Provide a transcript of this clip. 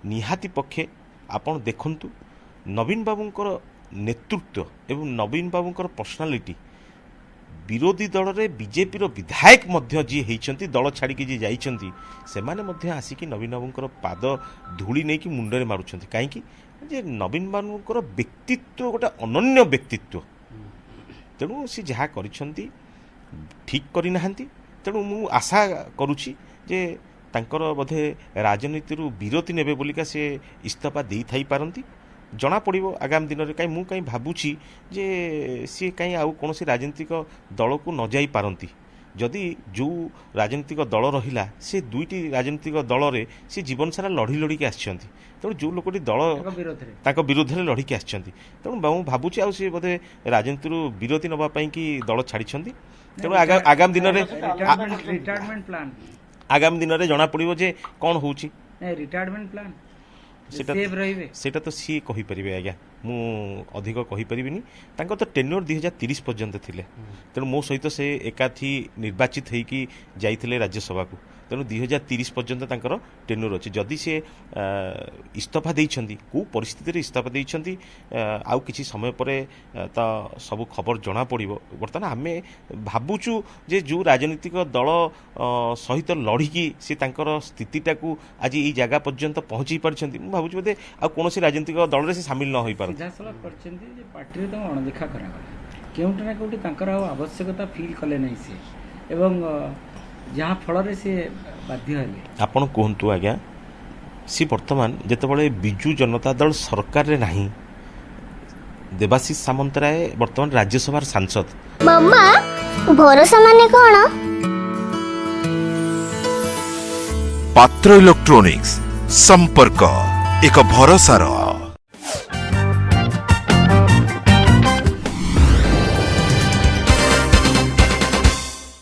निहाती पक्षे आपण देखंतु नवीन बाबूंकर नेतृत्व एवं नवीन बाबूंकर पर्सनालिटी विरोधी दल रे बीजेपी रो विधायक मध्य जी होती दल छाड़ी जी जाइछंती सेमाने मध्य आसिकी नवीन बाबूंकर पाद धूली नहीं कि मुंडरे मारुछंती कहीं जे नवीन बाबूंकर व्यक्तित्व गोटे अनन्य व्यक्तित्व तेणु सी जहाँ करिछंती ठीक करना तेणु मु आशा करुछि जे तांकर बोधे राजनीति विरति नेबे बोलिका से इस्तीफा दे थाई पारंती जना पड़ो आगामी दिन में कहीं मुझे कहीं भावुची जे सी कहीं आउ कौन राजनीतिक दल को न जाई पारंती जदि जो राजनीतिक दल रहिला से दुईटी राजनीतिक दल रे सी जीवन सारा लड़ी लड़िकी आछंती तेणु जो लोकटी दल विरोध में लड़िकी आछंती तेणु मु भावुची आ सी बोधे राजनीति विरति नवा पई कि दल छाड़ी तेणु आगामी दिन में आगामी दिन में जना पड़ो जे कौन होउची रिटायरमेंट प्लान सेटा तो सी कहि परिबे आज्ञा मु अधिक कहि परिबिनी तांको तो टेन्योर 2030 पर्यंत थिले तेणु मो सहित से एकाथी निर्वाचित होइकी जाइथिले राज्यसभा को तेणु 2030 पर्यंत तांकर टेन्योर अछि जदि से इस्तीफा देइछंती को परिस्थिति रे इस्तीफा देइछंती आउ किछि समय परे त सब खबर जना पड़िबो वर्तमान आमे भाबुचु जे जो राजनीतिक दल सहित लड़िकी से तांकर स्थितिटा को आज ई जगह पर्यंत पहुंची पारछंती मु भाबुचु बोधे आ कोनोसी राजनीतिक दल रे से शामिल न होई पार पार्टी रे तो अणदेखा करा केउटा ना केउटी तांकर आवश्यकता फील कले नै से एवं जहाँ फल से बाध्य हेले आपण कहतु आज्ञा सी वर्तमान जेतेबेले बिजू जनता दल सरकार रे नाही देवाशीष सामंतराय वर्तमान राज्यसभा सांसद मम्मा भरोसा माने कोन पात्र इलेक्ट्रॉनिक्स संपर्क एक भरोसार